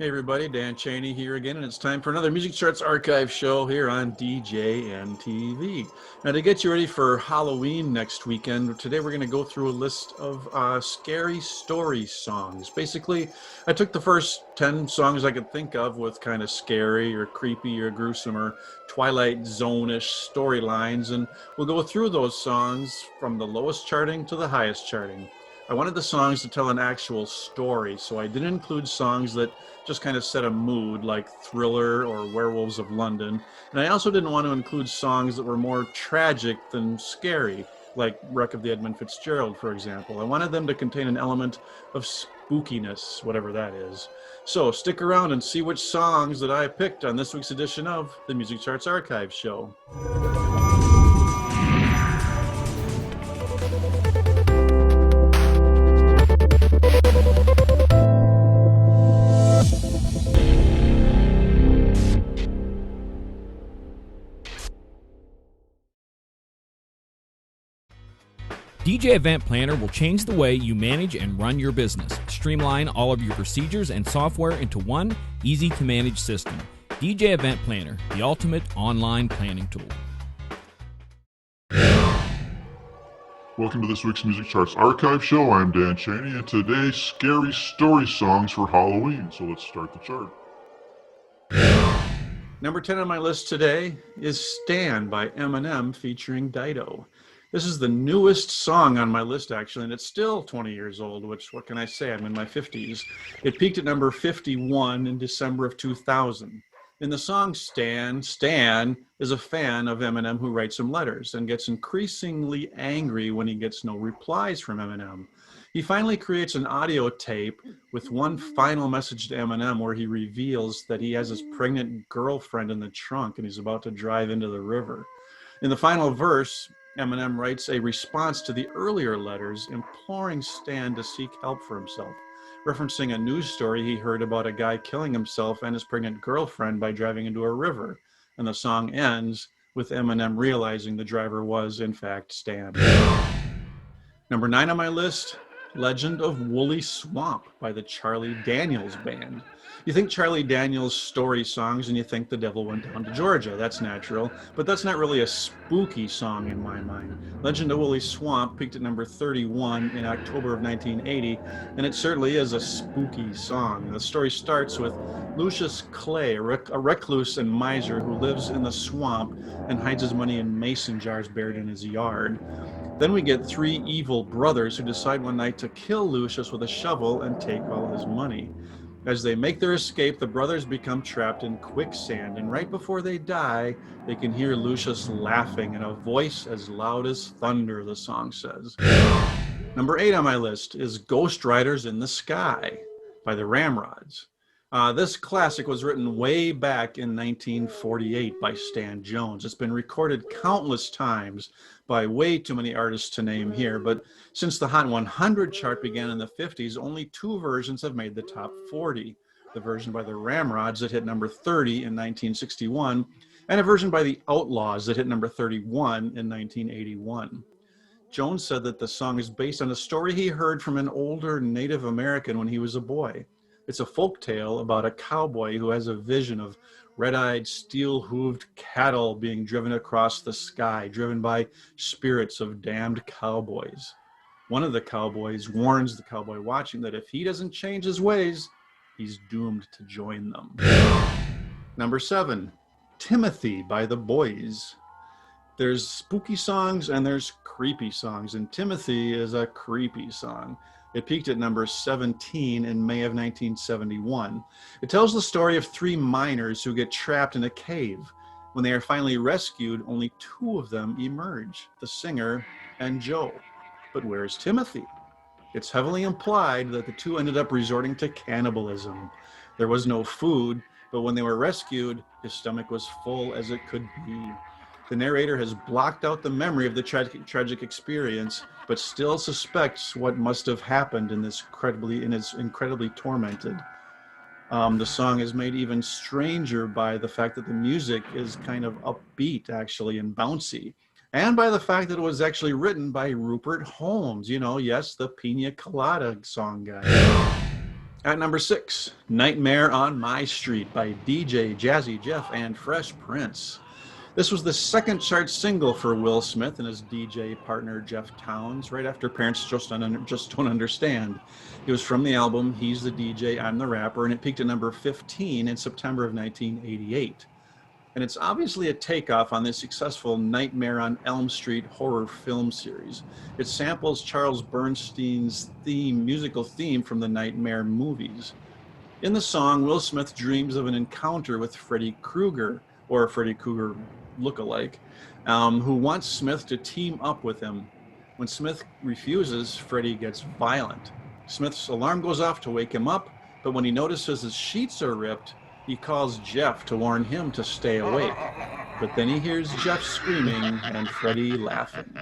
Hey everybody, Dan Cheney here again, and it's time for another Music Charts Archive show here on DJNTV. Now, to get you ready for Halloween next weekend, today we're going to go through a list of scary story songs. Basically, I took the first 10 songs I could think of with kind of scary or creepy or gruesome or Twilight Zone-ish storylines, and we'll go through those songs from the lowest charting to the highest charting. I wanted the songs to tell an actual story, so I didn't include songs that just kind of set a mood like Thriller or Werewolves of London. And I also didn't want to include songs that were more tragic than scary, like Wreck of the Edmund Fitzgerald, for example. I wanted them to contain an element of spookiness, whatever that is. So stick around and see which songs that I picked on this week's edition of the Music Charts Archive Show. DJ Event Planner will change the way you manage and run your business. Streamline all of your procedures and software into one easy-to-manage system. DJ Event Planner, the ultimate online planning tool. Welcome to this week's Music Charts Archive Show. I'm Dan Cheney, and today's scary story songs for Halloween. So let's start the chart. Number 10 on my list today is Stan by Eminem featuring Dido. This is the newest song on my list, actually, and it's still 20 years old, which, what can I say? I'm in my 50s. It peaked at number 51 in December of 2000. In the song Stan is a fan of Eminem who writes him letters and gets increasingly angry when he gets no replies from Eminem. He finally creates an audio tape with one final message to Eminem where he reveals that he has his pregnant girlfriend in the trunk and he's about to drive into the river. In the final verse, Eminem writes a response to the earlier letters imploring Stan to seek help for himself, referencing a news story he heard about a guy killing himself and his pregnant girlfriend by driving into a river. And the song ends with Eminem realizing the driver was, in fact, Stan. Number 9 on my list, Legend of Wooley Swamp by the Charlie Daniels Band. You think Charlie Daniels story songs and you think The Devil Went Down to Georgia. That's natural, but that's not really a spooky song in my mind. Legend of Wooley Swamp peaked at number 31 in October of 1980, and it certainly is a spooky song. The story starts with Lucius Clay, a recluse and miser who lives in the swamp and hides his money in mason jars buried in his yard. Then we get 3 evil brothers who decide one night to kill Lucius with a shovel and take all his money. As they make their escape, the brothers become trapped in quicksand, and right before they die, they can hear Lucius laughing in a voice as loud as thunder, the song says. Number 8 on my list is Ghost Riders in the Sky by the Ramrods. This classic was written way back in 1948 by Stan Jones. It's been recorded countless times by way too many artists to name here, but since the Hot 100 chart began in the 50s, only 2 versions have made the top 40. The version by the Ramrods that hit number 30 in 1961, and a version by the Outlaws that hit number 31 in 1981. Jones said that the song is based on a story he heard from an older Native American when he was a boy. It's a folk tale about a cowboy who has a vision of red-eyed, steel-hooved cattle being driven across the sky, driven by spirits of damned cowboys. One of the cowboys warns the cowboy watching that if he doesn't change his ways, he's doomed to join them. Number 7, Timothy by the Buoys. There's spooky songs and there's creepy songs, and Timothy is a creepy song. It peaked at number 17 in May of 1971. It tells the story of 3 miners who get trapped in a cave. When they are finally rescued, only 2 of them emerge, the singer and Joe. But where's Timothy? It's heavily implied that the 2 ended up resorting to cannibalism. There was no food, but when they were rescued, his stomach was full as it could be. The narrator has blocked out the memory of the tragic experience, but still suspects what must have happened and is incredibly tormented. The song is made even stranger by the fact that the music is kind of upbeat, actually, and bouncy, and by the fact that it was actually written by Rupert Holmes. Yes, the Pina Colada song guy. At number 6, Nightmare on My Street by DJ, Jazzy Jeff, and Fresh Prince. This was the second chart single for Will Smith and his DJ partner Jeff Towns, right after Parents Just Don't Understand. It was from the album He's the DJ, I'm the Rapper, and it peaked at number 15 in September of 1988. And it's obviously a takeoff on the successful Nightmare on Elm Street horror film series. It samples Charles Bernstein's musical theme from the Nightmare movies. In the song, Will Smith dreams of an encounter with Freddy Krueger, or a Freddy Krueger look-alike, who wants Smith to team up with him. When Smith refuses, Freddy gets violent. Smith's alarm goes off to wake him up, but when he notices his sheets are ripped, he calls Jeff to warn him to stay awake. But then he hears Jeff screaming and Freddy laughing.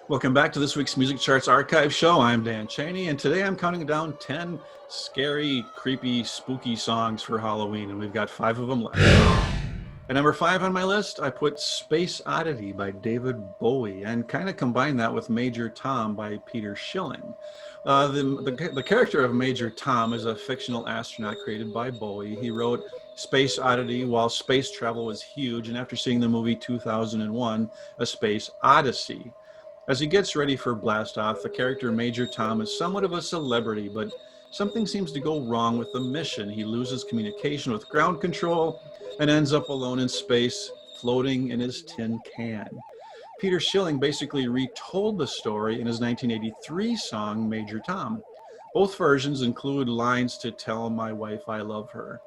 Welcome back to this week's Music Charts Archive Show. I'm Dan Cheney, and today I'm counting down 10 scary, creepy, spooky songs for Halloween, and we've got 5 of them left. At number 5 on my list, I put Space Oddity by David Bowie, and kind of combine that with Major Tom by Peter Shilling. The character of Major Tom is a fictional astronaut created by Bowie. He wrote Space Oddity while space travel was huge, and after seeing the movie 2001, A Space Odyssey. As he gets ready for blast-off, the character Major Tom is somewhat of a celebrity, but something seems to go wrong with the mission. He loses communication with ground control and ends up alone in space, floating in his tin can. Peter Shilling basically retold the story in his 1983 song, Major Tom. Both versions include lines to tell my wife I love her.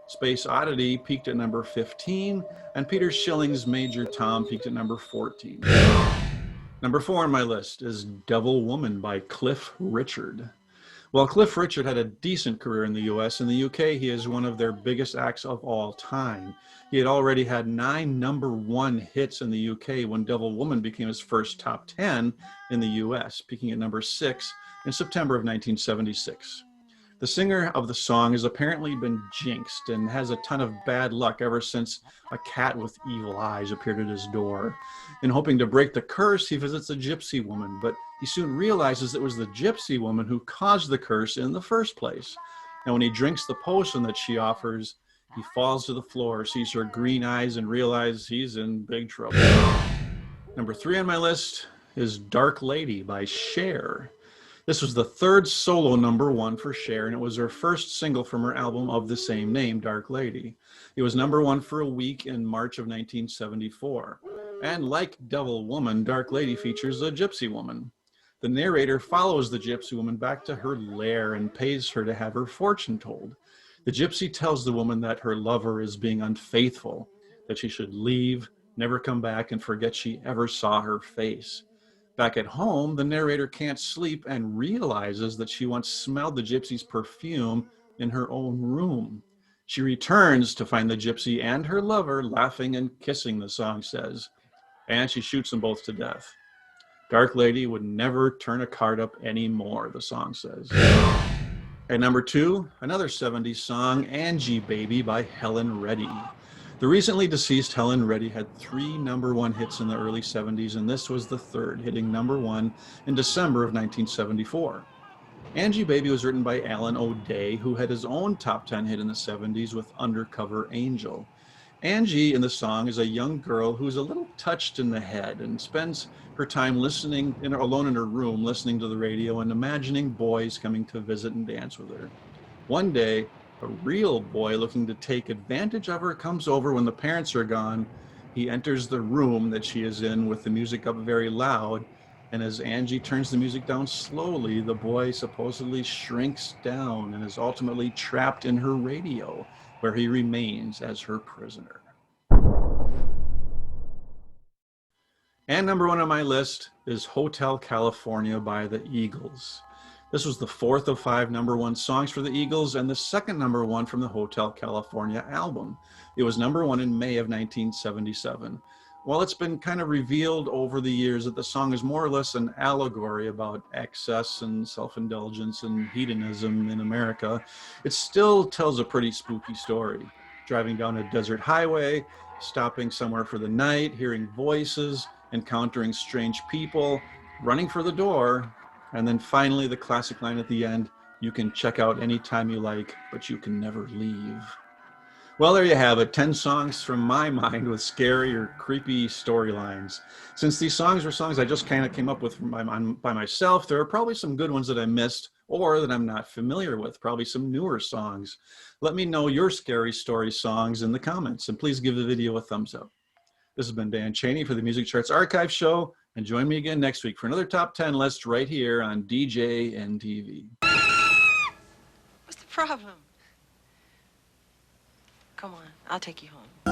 Space Oddity peaked at number 15, and Peter Shilling's Major Tom peaked at number 14. Number 4 on my list is Devil Woman by Cliff Richard. While Cliff Richard had a decent career in the US, in the UK he is one of their biggest acts of all time. He had already had 9 number 1 hits in the UK when Devil Woman became his first top 10 in the US, peaking at number 6 in September of 1976. The singer of the song has apparently been jinxed and has a ton of bad luck ever since a cat with evil eyes appeared at his door. In hoping to break the curse, he visits a gypsy woman, but he soon realizes it was the gypsy woman who caused the curse in the first place. And when he drinks the potion that she offers, he falls to the floor, sees her green eyes, and realizes he's in big trouble. Number 3 on my list is Dark Lady by Cher. This was the 3rd solo number 1 for Cher, and it was her first single from her album of the same name, Dark Lady. It was number 1 for a week in March of 1974. And like Devil Woman, Dark Lady features a gypsy woman. The narrator follows the gypsy woman back to her lair and pays her to have her fortune told. The gypsy tells the woman that her lover is being unfaithful, that she should leave, never come back, and forget she ever saw her face. Back at home, the narrator can't sleep and realizes that she once smelled the gypsy's perfume in her own room. She returns to find the gypsy and her lover laughing and kissing, the song says, and she shoots them both to death. Dark Lady would never turn a card up anymore, the song says. At number 2, another 70s song, Angie Baby by Helen Reddy. The recently deceased Helen Reddy had 3 number 1 hits in the early 70s, and this was the 3rd, hitting number 1 in December of 1974. Angie Baby was written by Alan O'Day, who had his own top 10 hit in the 70s with Undercover Angel. Angie in the song is a young girl who's a little touched in the head and spends her time listening alone in her room, listening to the radio and imagining boys coming to visit and dance with her. One day, a real boy looking to take advantage of her comes over when the parents are gone. He enters the room that she is in with the music up very loud, And as Angie turns the music down slowly, the boy supposedly shrinks down and is ultimately trapped in her radio, where he remains as her prisoner. And number one on my list is Hotel California by the Eagles. This was the fourth of 5 number one songs for the Eagles and the second number one from the Hotel California album. It was number one in May of 1977. While it's been kind of revealed over the years that the song is more or less an allegory about excess and self-indulgence and hedonism in America, it still tells a pretty spooky story. Driving down a desert highway, stopping somewhere for the night, hearing voices, encountering strange people, running for the door, and then finally the classic line at the end, you can check out anytime you like, but you can never leave. Well, there you have it, 10 songs from my mind with scary or creepy storylines. Since these songs were songs I just kind of came up with by myself, there are probably some good ones that I missed or that I'm not familiar with, probably some newer songs. Let me know your scary story songs in the comments, and please give the video a thumbs up. This has been Dan Cheney for the Music Charts Archive Show, and join me again next week for another Top 10 list right here on DJNTV. What's the problem? Come on, I'll take you home.